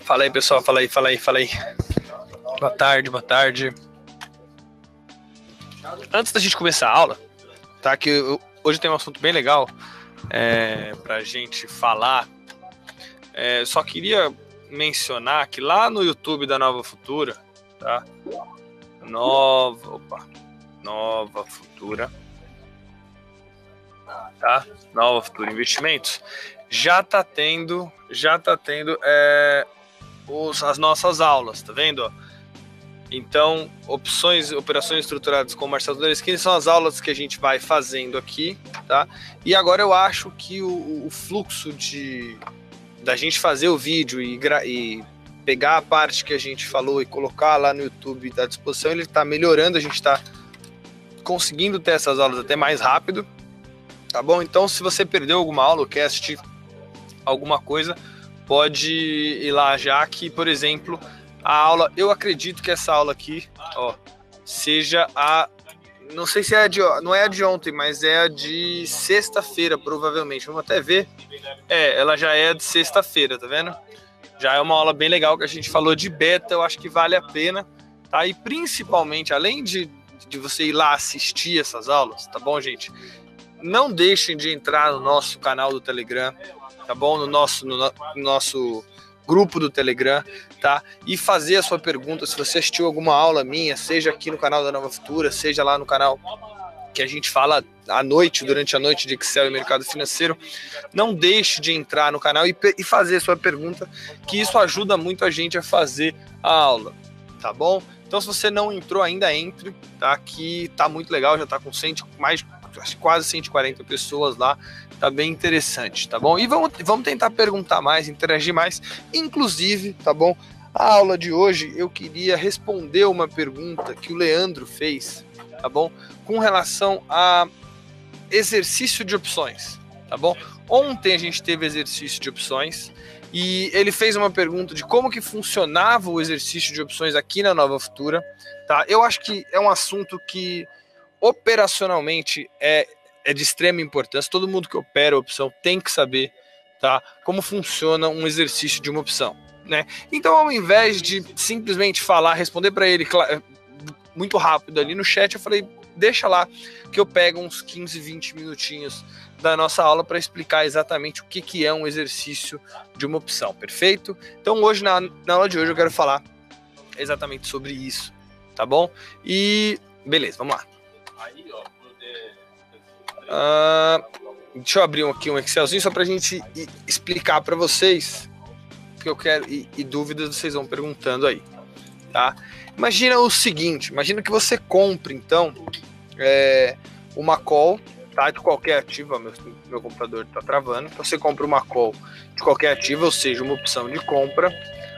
Fala aí, pessoal, fala aí. Boa tarde. Antes da gente começar a aula, tá? Hoje tem um assunto bem legal pra gente falar. Só queria mencionar que lá no YouTube da Nova Futura, tá? Nova Futura, tá? Nova Futura Investimentos já tá tendo as nossas aulas, tá vendo? Então, operações estruturadas com Marcelo Doleskine são as aulas que a gente vai fazendo aqui, tá? E agora eu acho que o fluxo da gente fazer o vídeo e pegar a parte que a gente falou e colocar lá no YouTube à disposição, ele está melhorando, a gente está conseguindo ter essas aulas até mais rápido, tá bom? Então, se você perdeu alguma aula ou quer assistir alguma coisa, pode ir lá já que, por exemplo, a aula, eu acredito que essa aula aqui, ó, seja não sei se não é a de ontem, mas é a de sexta-feira, provavelmente. Vamos até ver. Ela já é de sexta-feira, tá vendo? Já é uma aula bem legal que a gente falou de beta, eu acho que vale a pena, tá? E principalmente, além de você ir lá assistir essas aulas, tá bom, gente? Não deixem de entrar no nosso canal do Telegram, tá bom? No nosso grupo do Telegram, tá? E fazer a sua pergunta, se você assistiu alguma aula minha, seja aqui no canal da Nova Futura, seja lá no canal que a gente fala à noite, durante a noite de Excel e mercado financeiro, não deixe de entrar no canal e fazer a sua pergunta, que isso ajuda muito a gente a fazer a aula, tá bom? Então, se você não entrou ainda, entre, tá? Que tá muito legal, já tá com quase 140 pessoas lá, tá bem interessante, tá bom? E vamos tentar perguntar mais, interagir mais, inclusive, tá bom? A aula de hoje eu queria responder uma pergunta que o Leandro fez, tá bom? Com relação a exercício de opções, tá bom? Ontem a gente teve exercício de opções e ele fez uma pergunta de como que funcionava o exercício de opções aqui na Nova Futura, tá? Eu acho que é um assunto que operacionalmente é de extrema importância. Todo mundo que opera a opção tem que saber, tá, como funciona um exercício de uma opção, né? Então, ao invés de simplesmente responder para ele muito rápido ali no chat, eu falei, deixa lá que eu pego uns 15, 20 minutinhos da nossa aula para explicar exatamente o que é um exercício de uma opção, perfeito? Então, hoje, na aula de hoje, eu quero falar exatamente sobre isso, tá bom? E beleza, vamos lá. Deixa eu abrir aqui um Excelzinho só para a gente explicar para vocês o que eu quero e dúvidas vocês vão perguntando aí, tá? Imagina o seguinte, imagina que você compre então uma call, tá, de qualquer ativo. Meu computador está travando, então você compra uma call de qualquer ativo, ou seja, uma opção de compra,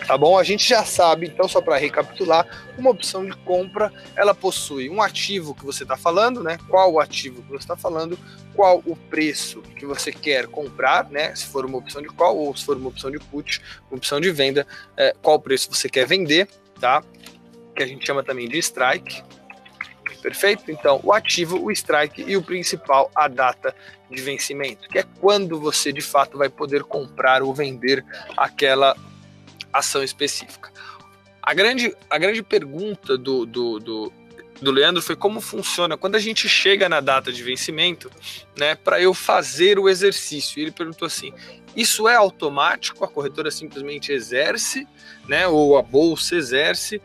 tá bom? A gente já sabe, então, só para recapitular, uma opção de compra, ela possui um ativo que você está falando, né? Qual o ativo que você está falando, qual o preço que você quer comprar, né? Se for uma opção de call ou se for uma opção de put, uma opção de venda, qual o preço você quer vender, tá? Que a gente chama também de strike, perfeito? Então, o ativo, o strike e o principal, a data de vencimento, que é quando você de fato vai poder comprar ou vender aquela ação específica. A grande pergunta do Leandro foi como funciona quando a gente chega na data de vencimento, né, para eu fazer o exercício. Ele perguntou assim: isso é automático? A corretora simplesmente exerce, né, ou a bolsa exerce,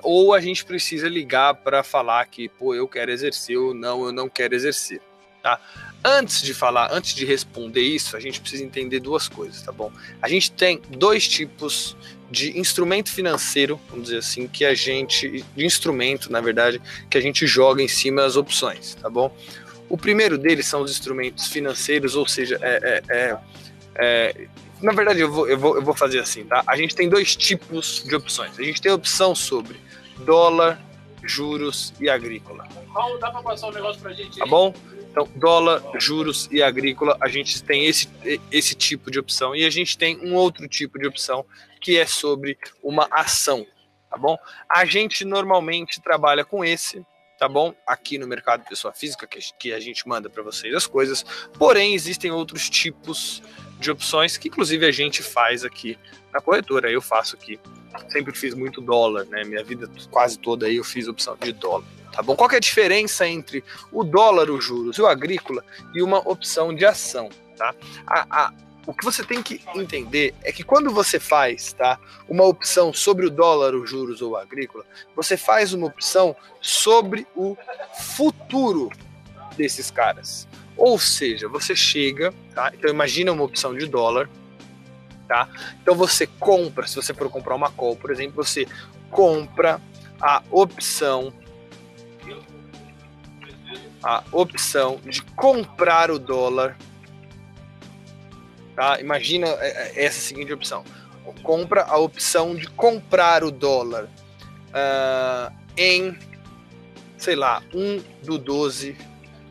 ou a gente precisa ligar para falar que, eu quero exercer ou não, eu não quero exercer, tá? Antes de responder isso, a gente precisa entender duas coisas, tá bom? A gente tem dois tipos de instrumento financeiro, vamos dizer assim, de instrumento, na verdade, que a gente joga em cima das opções, tá bom? O primeiro deles são os instrumentos financeiros, ou seja, na verdade, eu vou fazer assim, tá? A gente tem dois tipos de opções. A gente tem a opção sobre dólar, juros e agrícola. Paulo, dá para passar um negócio pra gente aí? Tá bom? Então, dólar, juros e agrícola, a gente tem esse tipo de opção. E a gente tem um outro tipo de opção, que é sobre uma ação, tá bom? A gente normalmente trabalha com esse, tá bom? Aqui no mercado pessoa física, que a gente manda para vocês as coisas. Porém, existem outros tipos de opções que inclusive a gente faz aqui na corretora. Eu faço aqui, sempre fiz muito dólar, né? Minha vida quase toda aí eu fiz opção de dólar, tá bom? Qual que é a diferença entre o dólar, os juros e o agrícola e uma opção de ação, tá? O que você tem que entender é que quando você faz, tá, uma opção sobre o dólar, os juros ou o agrícola, você faz uma opção sobre o futuro desses caras. Ou seja, você chega, tá? Então imagina uma opção de dólar, tá? Então você compra, se você for comprar uma call, por exemplo, você compra a opção de comprar o dólar, tá? Imagina essa seguinte opção: compra a opção de comprar o dólar em, sei lá, 1/12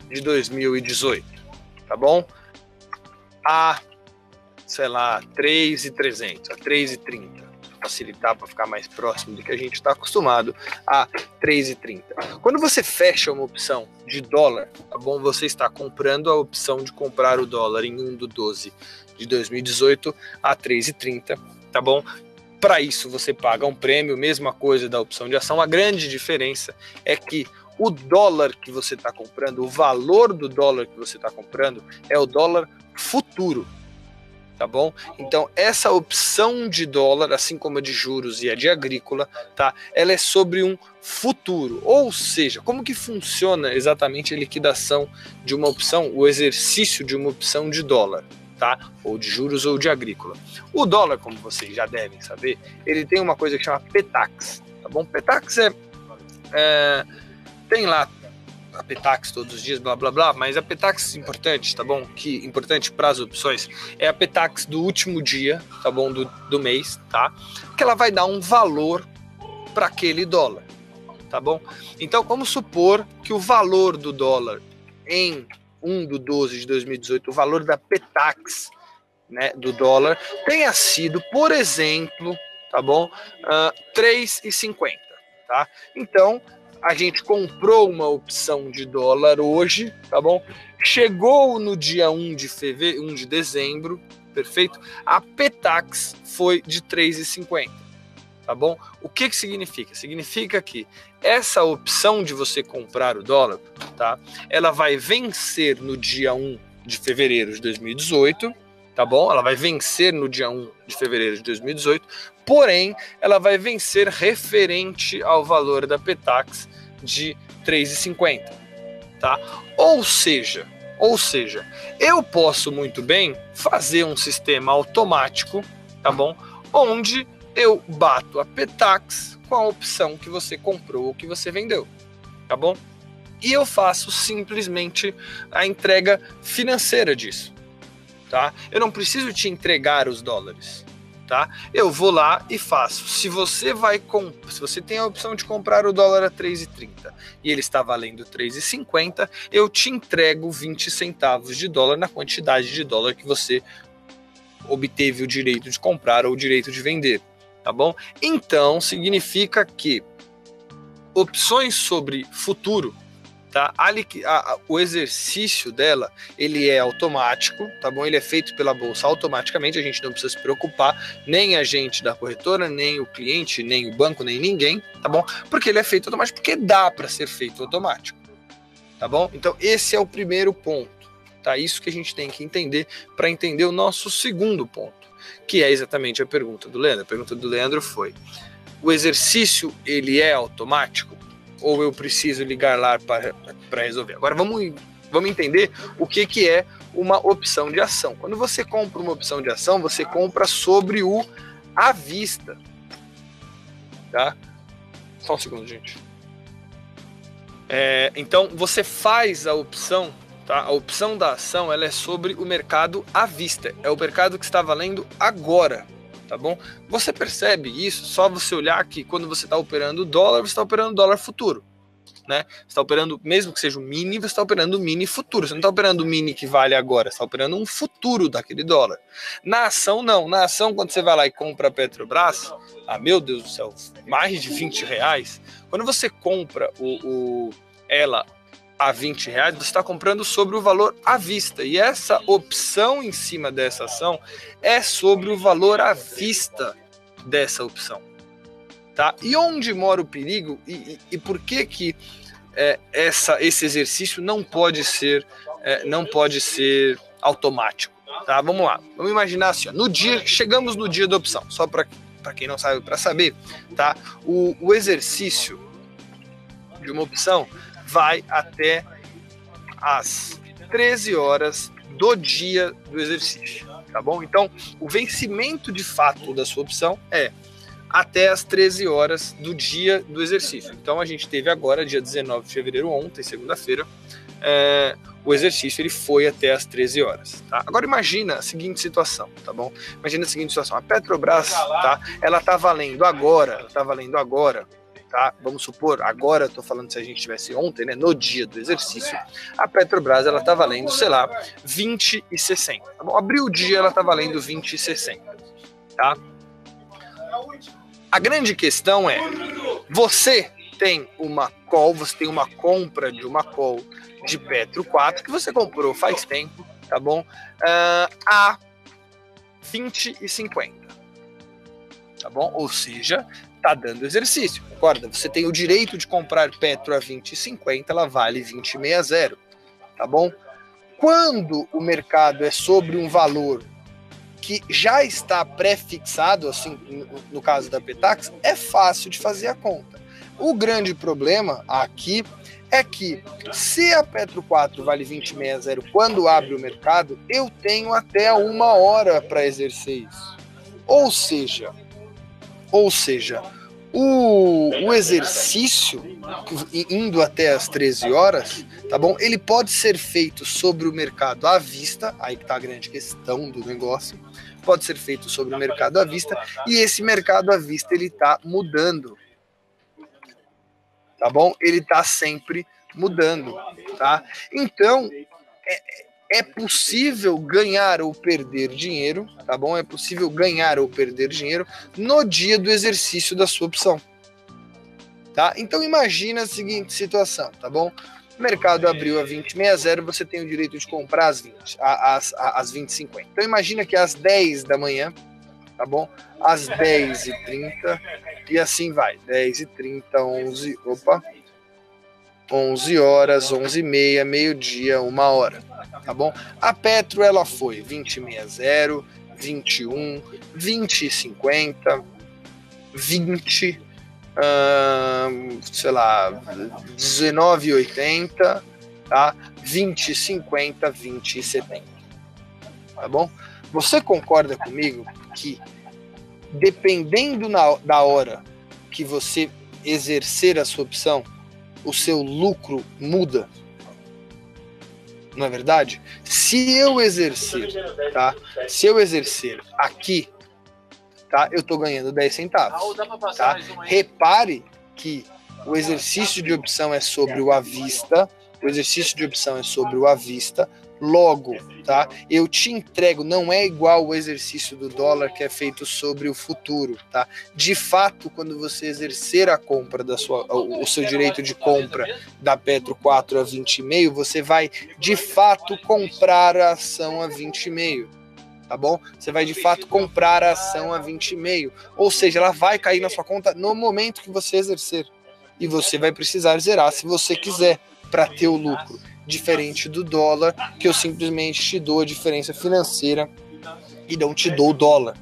de 2018, tá bom? A, sei lá, 3.300, a 3.30, facilitar para ficar mais próximo do que a gente está acostumado, a 3.30. Quando você fecha uma opção de dólar, tá bom? Você está comprando a opção de comprar o dólar em 1/12 de 2018 a 3,30, tá bom? Para isso você paga um prêmio, mesma coisa da opção de ação. A grande diferença é que o dólar que você está comprando, o valor do dólar que você está comprando é o dólar futuro, tá bom? Então essa opção de dólar, assim como a de juros e a de agrícola, tá? Ela é sobre um futuro, ou seja, como que funciona exatamente a liquidação de uma opção, o exercício de uma opção de dólar, tá? Ou de juros ou de agrícola. O dólar, como vocês já devem saber, ele tem uma coisa que chama PETAX, tá bom? PETAX tem lá a PETAX todos os dias, blá blá blá, mas a PETAX importante, tá bom? Que importante para as opções é a PETAX do último dia, tá bom? Do mês, tá? Que ela vai dar um valor para aquele dólar, tá bom? Então vamos supor que o valor do dólar em 1/12 de 2018, o valor da PETAX, né, do dólar, tenha sido, por exemplo, tá bom? 3,50, tá? Então a gente comprou uma opção de dólar hoje, tá bom? Chegou no dia 1 de dezembro, perfeito? A PETAX foi de 3,50, tá bom? O que significa? Significa que essa opção de você comprar o dólar, tá? Ela vai vencer no dia 1 de fevereiro de 2018, tá bom? Ela vai vencer no dia 1 de fevereiro de 2018, porém, ela vai vencer referente ao valor da PETAX de 3,50, tá? Ou seja, eu posso muito bem fazer um sistema automático, tá bom? Onde eu bato a PETAX com a opção que você comprou ou que você vendeu, tá bom? E eu faço simplesmente a entrega financeira disso, tá? Eu não preciso te entregar os dólares, tá? Eu vou lá e faço. Se você tem a opção de comprar o dólar a 3,30 e ele está valendo 3,50, eu te entrego 20 centavos de dólar na quantidade de dólar que você obteve o direito de comprar ou o direito de vender, tá bom? Então significa que opções sobre futuro, tá? O exercício dela, ele é automático, tá bom? Ele é feito pela bolsa automaticamente, a gente não precisa se preocupar, nem a gente da corretora, nem o cliente, nem o banco, nem ninguém, tá bom? Porque ele é feito automático, porque dá para ser feito automático, tá bom? Então esse é o primeiro ponto, tá? Isso que a gente tem que entender para entender o nosso segundo ponto, que é exatamente a pergunta do Leandro. A pergunta do Leandro foi: o exercício, ele é automático? Ou eu preciso ligar lá para resolver? Agora vamos entender o que é uma opção de ação. Quando você compra uma opção de ação, você compra sobre o à vista, tá? Só um segundo, gente. Então você faz a opção, tá? A opção da ação, ela é sobre o mercado à vista. É o mercado que está valendo agora, tá bom? Você percebe isso só você olhar que quando você está operando dólar, você está operando dólar futuro, né? Você está operando, mesmo que seja um mini, você está operando mini futuro. Você não está operando o mini que vale agora, você está operando um futuro daquele dólar. Na ação, não. Na ação, quando você vai lá e compra a Petrobras, meu Deus do céu, mais de R$20. Quando você compra ela a R$20, você está comprando sobre o valor à vista. E essa opção em cima dessa ação é sobre o valor à vista dessa opção. Tá? E onde mora o perigo e por que esse exercício não pode ser automático? Tá? Vamos lá. Vamos imaginar assim, ó, chegamos no dia da opção. Só para quem não sabe, para saber, tá? O exercício de uma opção vai até às 13 horas do dia do exercício, tá bom? Então, o vencimento de fato da sua opção é até às 13 horas do dia do exercício. Então, a gente teve agora, dia 19 de fevereiro, ontem, segunda-feira, o exercício ele foi até às 13 horas. Tá? Agora, imagina a seguinte situação, tá bom? Imagina a seguinte situação, a Petrobras, tá? Ela tá valendo agora, tá? Vamos supor, agora eu tô falando se a gente tivesse ontem, né, no dia do exercício, a Petrobras, ela tá valendo, sei lá, 20,60. Tá bom? Abriu o dia, ela tá valendo 20,60, tá? A grande questão é, você tem uma compra de uma call de Petro 4 que você comprou faz tempo, tá bom? A 20,50, tá bom? Ou seja, tá dando exercício. Concorda? Você tem o direito de comprar Petro a 20,50, ela vale 20,60, tá bom? Quando o mercado é sobre um valor que já está pré-fixado, assim, no caso da Petax, é fácil de fazer a conta. O grande problema aqui é que se a Petro 4 vale 20,60 quando abre o mercado, eu tenho até 1 hora para exercer isso. Ou seja, o exercício indo até as 13 horas, tá bom? Ele pode ser feito sobre o mercado à vista, aí que tá a grande questão do negócio. Pode ser feito sobre o mercado à vista, e esse mercado à vista ele tá mudando. Tá bom? Ele tá sempre mudando, tá? Então, é possível ganhar ou perder dinheiro, tá bom? É possível ganhar ou perder dinheiro no dia do exercício da sua opção, tá? Então, imagina a seguinte situação, tá bom? O mercado abriu a 20,60, você tem o direito de comprar às 20,50. Então, imagina que às 10 da manhã, tá bom? Às 10h30, e assim vai, 10h30, 11 horas, 11h30, meio-dia, 1 hora, tá bom? A Petro, ela foi 20,60, 21, 20,50, 20, sei lá, 19,80, tá? 20,50, 20,70, tá bom? Você concorda comigo que dependendo da hora que você exercer a sua opção, o seu lucro muda? Não é verdade? Se eu exercer, tá? Se eu exercer aqui, tá? Eu tô ganhando 10 centavos, tá? Repare que o exercício de opção é sobre o à vista, logo, tá? Eu te entrego, não é igual o exercício do dólar que é feito sobre o futuro, tá? De fato, quando você exercer a compra o seu direito de compra da Petro 4 a 20,5, você vai de fato comprar a ação a 20,5, tá bom? Você vai de fato comprar a ação a 20,5, ou seja, ela vai cair na sua conta no momento que você exercer, e você vai precisar zerar se você quiser para ter o lucro. Diferente do dólar, que eu simplesmente te dou a diferença financeira e não te dou o dólar,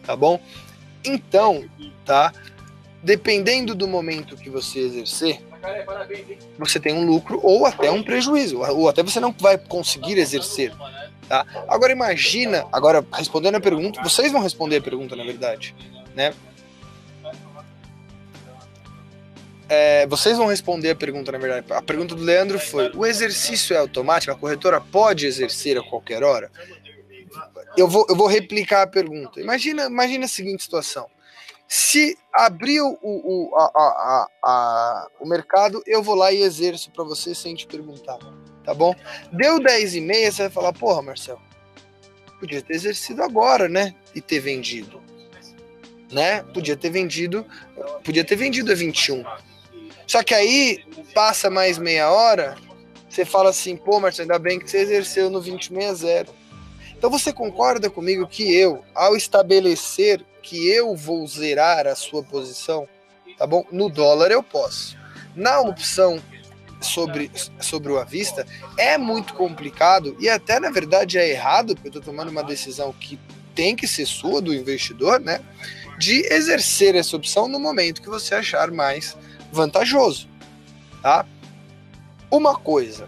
tá bom? Então, tá? Dependendo do momento que você exercer, você tem um lucro ou até um prejuízo, ou até você não vai conseguir exercer, tá? Agora imagina, respondendo a pergunta, vocês vão responder a pergunta, na verdade, né? Vocês vão responder a pergunta, na verdade. A pergunta do Leandro foi: o exercício é automático? A corretora pode exercer a qualquer hora? Eu vou replicar a pergunta. Imagina a seguinte situação: se abriu o mercado, eu vou lá e exerço para você sem te perguntar, tá bom? Deu 10h30, você vai falar: porra, Marcelo, podia ter exercido agora, né? E ter vendido, né? Podia ter vendido a 21. Só que aí passa mais meia hora, você fala assim, pô, Marcelo, ainda bem que você exerceu no 2060. Então você concorda comigo que eu, ao estabelecer que eu vou zerar a sua posição, tá bom? No dólar eu posso. Na opção sobre o à vista, é muito complicado e até na verdade é errado, porque eu estou tomando uma decisão que tem que ser sua, do investidor, né? De exercer essa opção no momento que você achar mais vantajoso, tá? Uma coisa,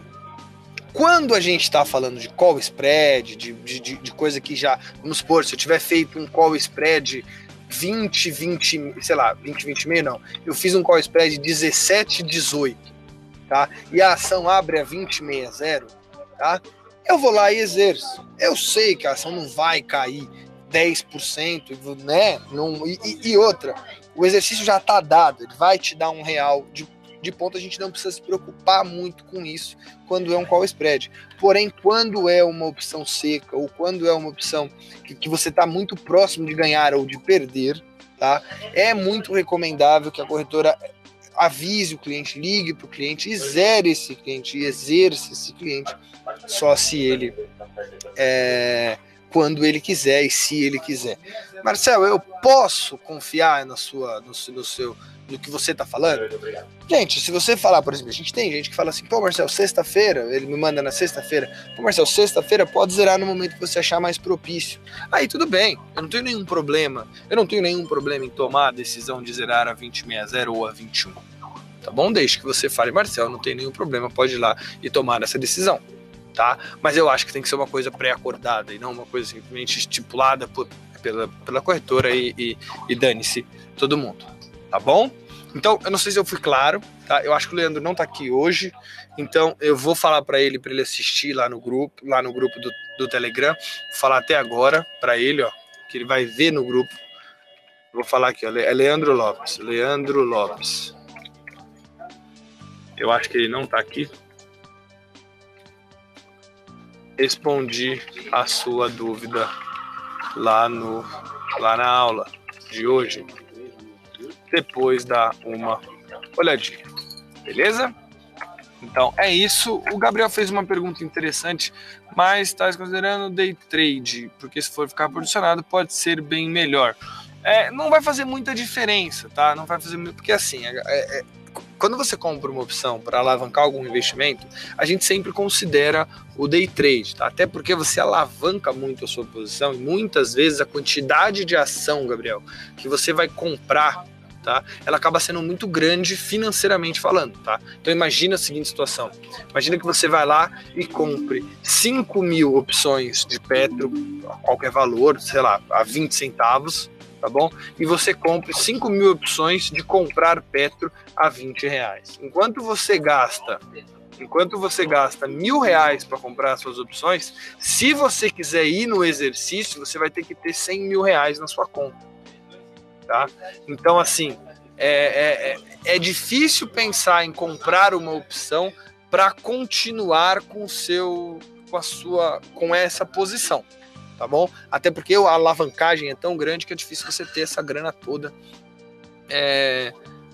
quando a gente está falando de call spread, de coisa que já, vamos supor, se eu tiver feito um call spread 20, sei lá, 20 meio não, eu fiz um call spread 17, 18, tá? E a ação abre a 20,60, tá? Eu vou lá e exerço. Eu sei que a ação não vai cair 10%, né? E outra, o exercício já está dado, ele vai te dar R$1 de ponto, a gente não precisa se preocupar muito com isso quando é um call spread. Porém, quando é uma opção seca ou quando é uma opção que você está muito próximo de ganhar ou de perder, tá? É muito recomendável que a corretora avise o cliente, ligue para o cliente e zere esse cliente, e exerça esse cliente só se ele quando ele quiser e se ele quiser. Marcelo, eu posso confiar no que você está falando? Gente, se você falar, por exemplo, a gente tem gente que fala assim, pô, Marcelo, sexta-feira, ele me manda na sexta-feira, pô, Marcelo, sexta-feira pode zerar no momento que você achar mais propício. Aí tudo bem, eu não tenho nenhum problema em tomar a decisão de zerar a 20,60 ou a 21. Tá bom? Desde que você fale, Marcelo, não tem nenhum problema, pode ir lá e tomar essa decisão. Tá? Mas eu acho que tem que ser uma coisa pré-acordada e não uma coisa simplesmente estipulada pela corretora e dane-se todo mundo, tá bom? Então, eu não sei se eu fui claro, tá? Eu acho que o Leandro não tá aqui hoje, então eu vou falar para ele assistir lá no grupo do Telegram, vou falar até agora para ele, ó, que ele vai ver no grupo. Vou falar aqui, ó, é Leandro Lopes. Eu acho que ele não tá aqui. Respondi a sua dúvida lá na aula de hoje, depois dá uma olhadinha, beleza? Então é isso. O Gabriel fez uma pergunta interessante, mas está considerando day trade, porque se for ficar posicionado pode ser bem melhor. Não vai fazer muita diferença, tá? Não vai fazer muito, porque assim, quando você compra uma opção para alavancar algum investimento, a gente sempre considera o day trade, tá? Até porque você alavanca muito a sua posição e muitas vezes a quantidade de ação, Gabriel, que você vai comprar, tá? Ela acaba sendo muito grande financeiramente falando, tá? Então imagina a seguinte situação, imagina que você vai lá e compre 5.000 opções de Petro, a qualquer valor, sei lá, a 20 centavos, tá bom? E você compre 5.000 opções de comprar Petro a R$20. Enquanto você gasta R$1.000 para comprar as suas opções, se você quiser ir no exercício, você vai ter que ter R$100.000 na sua conta, tá? Então, assim, é difícil pensar em comprar uma opção para continuar com essa posição, tá bom? Até porque a alavancagem é tão grande que é difícil você ter essa grana toda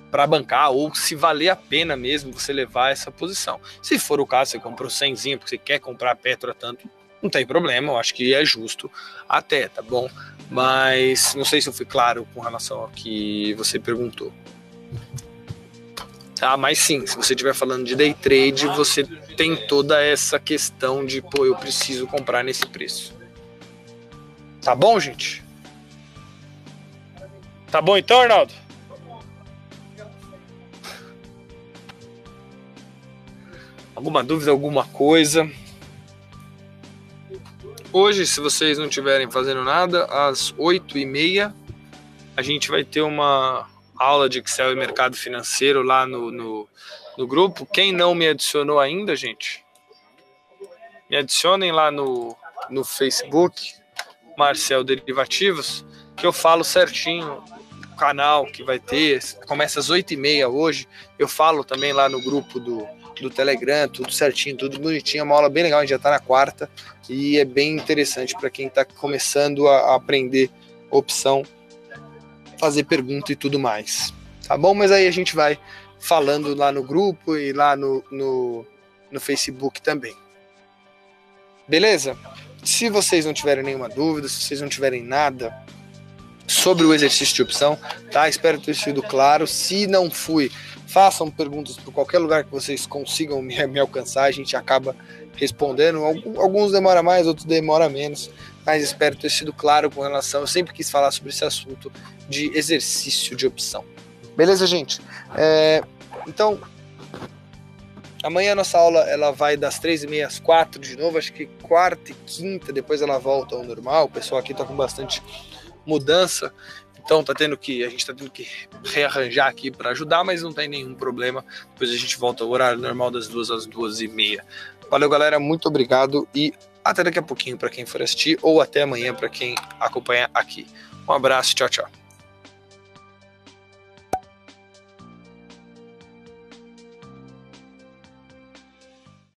para bancar, ou se valer a pena mesmo você levar essa posição. Se for o caso, você comprou 100zinho porque você quer comprar a Petro a tanto, não tem problema, eu acho que é justo até, tá bom? Mas não sei se eu fui claro com relação ao que você perguntou. Tá, mas sim, se você estiver falando de day trade, você tem toda essa questão de, pô, eu preciso comprar nesse preço. Tá bom, gente? Tá bom então, Arnaldo? Alguma dúvida, alguma coisa? Hoje, se vocês não estiverem fazendo nada, às 8h30, a gente vai ter uma aula de Excel e mercado financeiro lá no grupo. Quem não me adicionou ainda, gente, me adicionem lá no Facebook, Marcel Derivativos, que eu falo certinho o canal que vai ter. Começa às 8h30 hoje. Eu falo também lá no grupo do Telegram, tudo certinho, tudo bonitinho. É uma aula bem legal, a gente já tá na quarta e é bem interessante para quem tá começando a aprender opção, fazer pergunta e tudo mais, tá bom? Mas aí a gente vai falando lá no grupo e lá no no Facebook também. Beleza? Se vocês não tiverem nenhuma dúvida, se vocês não tiverem nada sobre o exercício de opção, tá? Espero ter sido claro. Se não fui, façam perguntas por qualquer lugar que vocês consigam me alcançar, a gente acaba respondendo. Alguns demora mais, outros demora menos, mas espero ter sido claro com relação. Eu sempre quis falar sobre esse assunto de exercício de opção. Beleza, gente? Então, amanhã a nossa aula ela vai das 3h30 às 4h de novo, acho que quarta e quinta, depois ela volta ao normal. O pessoal aqui tá com bastante mudança, então a gente tá tendo que rearranjar aqui para ajudar, mas não tem nenhum problema. Depois a gente volta ao horário normal das 2h às 2h30. Valeu, galera, muito obrigado e até daqui a pouquinho para quem for assistir, ou até amanhã para quem acompanha aqui. Um abraço, tchau, tchau.